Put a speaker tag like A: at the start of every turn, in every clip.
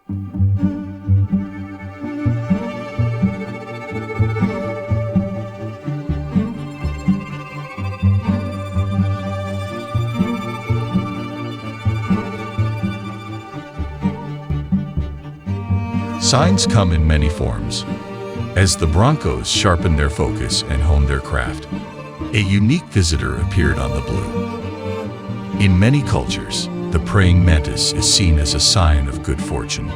A: Signs come in many forms. As the Broncos sharpened their focus and honed their craft, a unique visitor appeared on the blue. In many cultures, the praying mantis is seen as a sign of good fortune,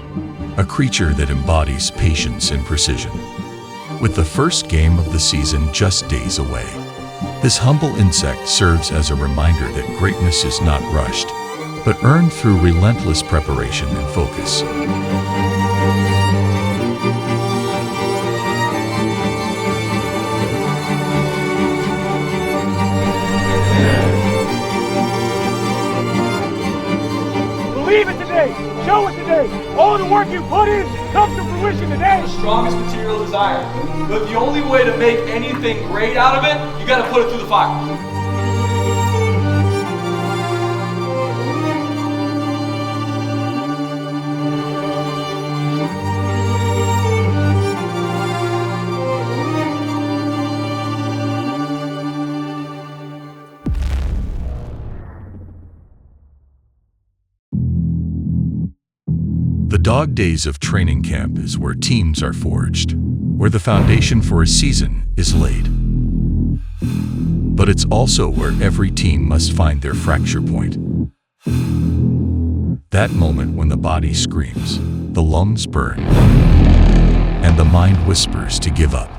A: a creature that embodies patience and precision. With the first game of the season just days away, this humble insect serves as a reminder that greatness is not rushed, but earned through relentless preparation and focus.
B: Believe it today. Show it today. All the work you put in comes to fruition today.
C: The strongest material is iron. But the only way to make anything great out of it, you got to put it through the fire.
A: The dog days of training camp is where teams are forged, where the foundation for a season is laid. But it's also where every team must find their fracture point. That moment when the body screams, the lungs burn, and the mind whispers to give up.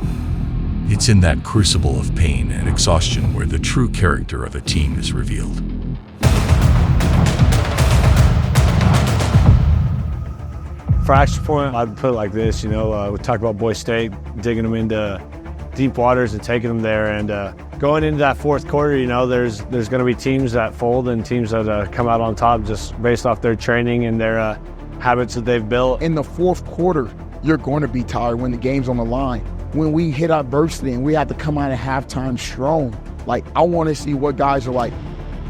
A: It's in that crucible of pain and exhaustion where the true character of a team is revealed.
D: Fracture point, I'd put it like this, we talk about Boise State, digging them into deep waters and taking them there. And going into that fourth quarter, there's going to be teams that fold and teams that come out on top just based off their training and their habits that they've built.
E: In the fourth quarter, you're going to be tired when the game's on the line. When we hit adversity and we have to come out at halftime strong, I want to see what guys are like,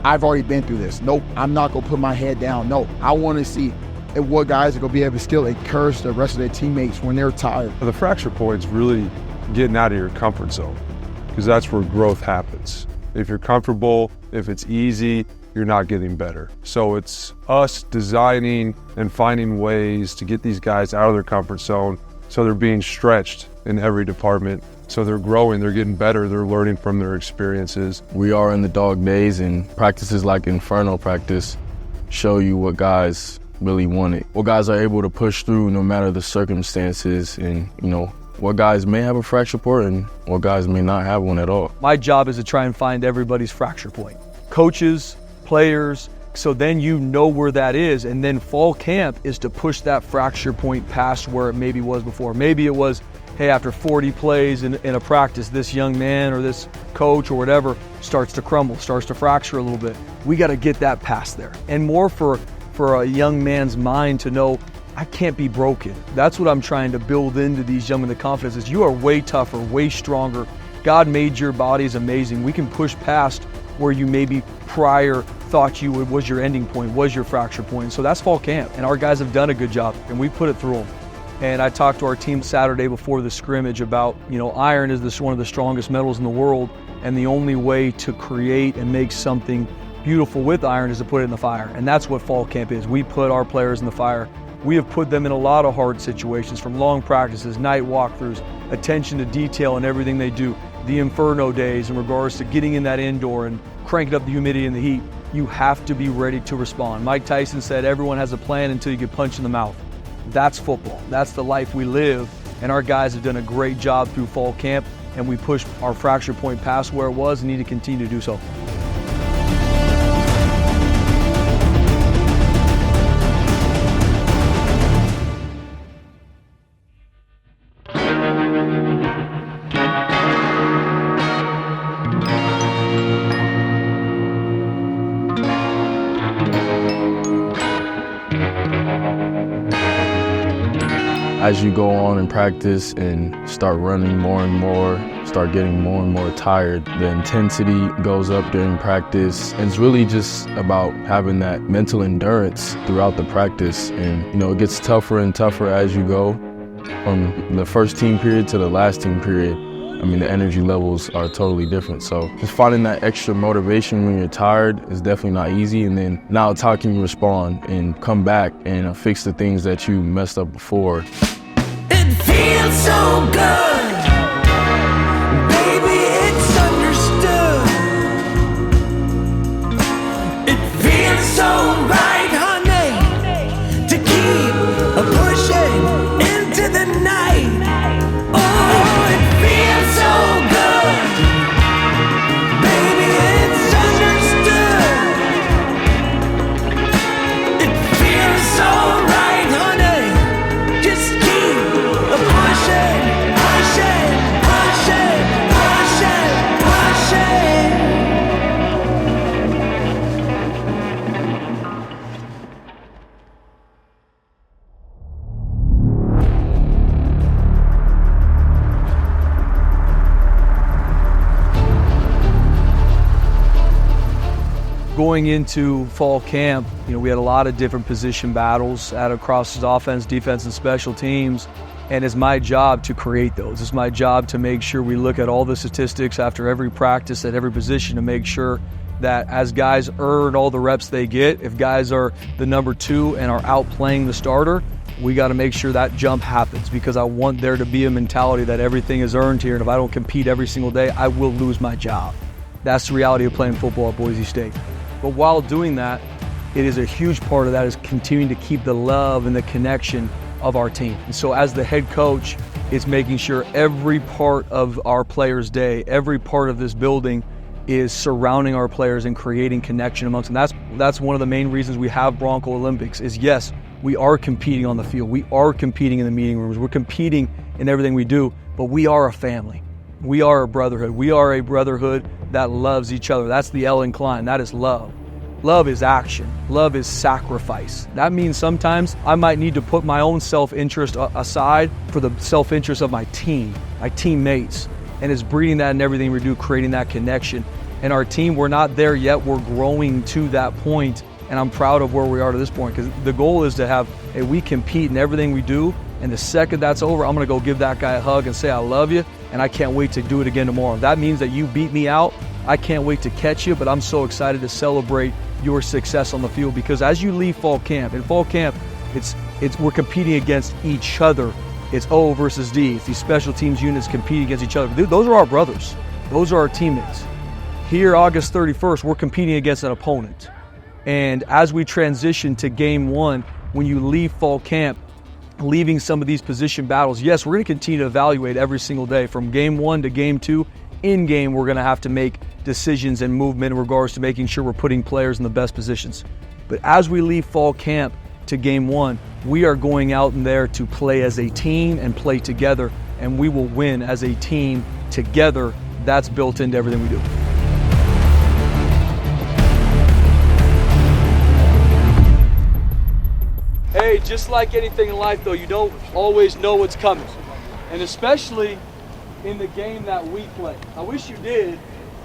E: I've already been through this. Nope, I'm not going to put my head down. No, I want to see and what guys are going to be able to still encourage the rest of their teammates when they're tired.
F: The fracture point's really getting out of your comfort zone because that's where growth happens. If you're comfortable, if it's easy, you're not getting better. So it's us designing and finding ways to get these guys out of their comfort zone so they're being stretched in every department. So they're growing, they're getting better, they're learning from their experiences.
G: We are in the dog days, and practices like Inferno practice show you what guys really want it. What guys are able to push through no matter the circumstances, and what guys may have a fracture point and what guys may not have one at all.
C: My job is to try and find everybody's fracture point. Coaches, players, so then you know where that is, and then fall camp is to push that fracture point past where it maybe was before. Maybe it was, hey, after 40 plays in a practice, this young man or this coach or whatever starts to crumble, starts to fracture a little bit. We got to get that past there. And more for a young man's mind to know, I can't be broken. That's what I'm trying to build into these young men, the confidence is you are way tougher, way stronger. God made your bodies amazing. We can push past where you maybe prior thought you was your ending point, was your fracture point. So that's fall camp, and our guys have done a good job, and we put it through them. And I talked to our team Saturday before the scrimmage about, iron is one of the strongest metals in the world, and the only way to create and make something beautiful with iron is to put it in the fire. And that's what fall camp is. We put our players in the fire. We have put them in a lot of hard situations, from long practices, night walkthroughs, attention to detail in everything they do, the Inferno days in regards to getting in that indoor and cranking up the humidity and the heat. You have to be ready to respond. Mike Tyson said everyone has a plan until you get punched in the mouth. That's football. That's the life we live, and our guys have done a great job through fall camp, and we pushed our fracture point past where it was and need to continue to do so.
G: As you go on in practice and start running more and more, start getting more and more tired. The intensity goes up during practice. And it's really just about having that mental endurance throughout the practice. And, it gets tougher and tougher as you go from the first team period to the last team period. The energy levels are totally different. So just finding that extra motivation when you're tired is definitely not easy. And then now it's how can you respond and come back and fix the things that you messed up before.
H: It feels so good, baby, it's understood. It feels so right, honey, to keep pushing into the night. Oh, it feels so good, baby, it's understood. It feels so right, honey, just keep pushing, pushing, pushing, pushing, pushing.
C: Going into fall camp, we had a lot of different position battles across offense, defense, and special teams. And it's my job to create those. It's my job to make sure we look at all the statistics after every practice at every position to make sure that as guys earn all the reps they get, if guys are the number 2 and are outplaying the starter, we got to make sure that jump happens, because I want there to be a mentality that everything is earned here. And if I don't compete every single day, I will lose my job. That's the reality of playing football at Boise State. But while doing that, it is a huge part of that is continuing to keep the love and the connection of our team. And so as the head coach, it's making sure every part of our players' day, every part of this building is surrounding our players and creating connection amongst them. That's one of the main reasons we have Bronco Olympics is, yes, we are competing on the field. We are competing in the meeting rooms. We're competing in everything we do, but we are a family. We are a brotherhood. We are a brotherhood that loves each other. That's the C.L.I.M.B. That is love. Love is action. Love is sacrifice. That means sometimes I might need to put my own self-interest aside for the self-interest of my team, my teammates. And it's breeding that in everything we do, creating that connection. And our team, we're not there yet. We're growing to that point, and I'm proud of where we are to this point, because the goal is to have we compete in everything we do, and the second that's over, I'm gonna go give that guy a hug and say I love you, and I can't wait to do it again tomorrow. If that means that you beat me out, I can't wait to catch you, but I'm so excited to celebrate your success on the field, because as you leave fall camp, in fall camp, we're competing against each other. It's O versus D. It's these special teams units competing against each other. Those are our brothers. Those are our teammates. Here, August 31st, we're competing against an opponent. And as we transition to game 1, when you leave fall camp, leaving some of these position battles, yes, we're going to continue to evaluate every single day. From game 1 to game 2, in game, we're going to have to make decisions and movement in regards to making sure we're putting players in the best positions. But as we leave fall camp to game 1, we are going out in there to play as a team and play together, and we will win as a team together. That's built into everything we do. Hey, just like anything in life though, you don't always know what's coming. And especially in the game that we play. I wish you did,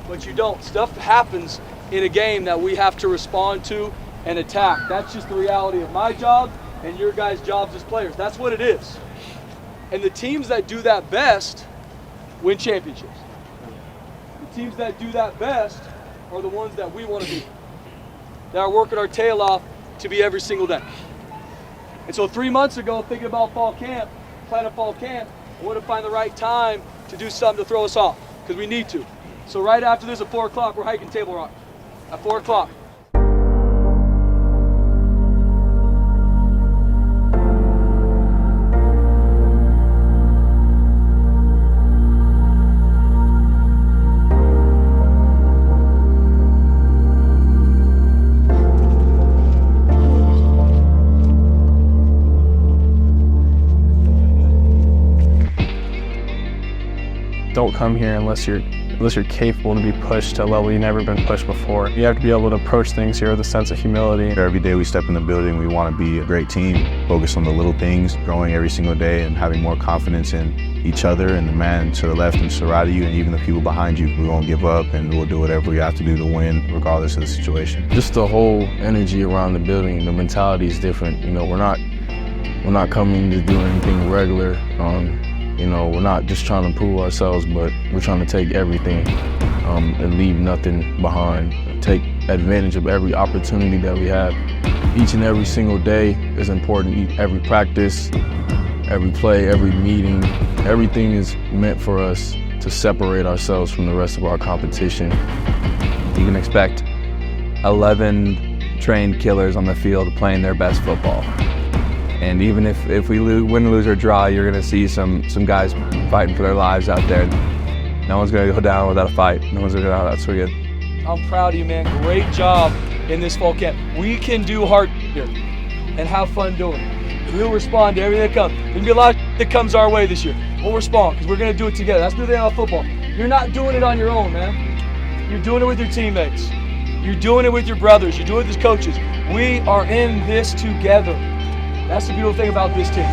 C: but you don't. Stuff happens in a game that we have to respond to and attack. That's just the reality of my job and your guys' jobs as players. That's what it is. And the teams that do that best win championships. The teams that do that best are the ones that we want to be. That are working our tail off to be every single day. And so 3 months ago, thinking about fall camp, planning fall camp, I want to find the right time to do something to throw us off, because we need to. So right after this at 4 o'clock, we're hiking Table Rock at 4 o'clock.
I: don't come here unless you're capable to be pushed to a level you've never been pushed before. You have to be able to approach things here with a sense of humility.
J: Every day we step in the building, we want to be a great team, focus on the little things, growing every single day and having more confidence in each other and the man to the left and to the right of you and even the people behind you. We won't give up and we'll do whatever we have to do to win regardless of the situation.
G: Just the whole energy around the building, the mentality is different. You know, we're not coming to do anything regular. You know, we're not just trying to prove ourselves, but we're trying to take everything and leave nothing behind. Take advantage of every opportunity that we have. Each and every single day is important. Every practice, every play, every meeting, everything is meant for us to separate ourselves from the rest of our competition.
K: You can expect 11 trained killers on the field playing their best football. And even if we win, lose, or draw, you're going to see some guys fighting for their lives out there. No one's going to go down without a fight. No one's going to go down without so good.
C: I'm proud of you, man. Great job in this fall camp. We can do hard here and have fun doing it. We'll respond to everything that comes. There's going to be a lot of that comes our way this year. We'll respond because we're going to do it together. That's the thing about football. You're not doing it on your own, man. You're doing it with your teammates. You're doing it with your brothers. You're doing it with your coaches. We are in this together. That's the beautiful thing about this team.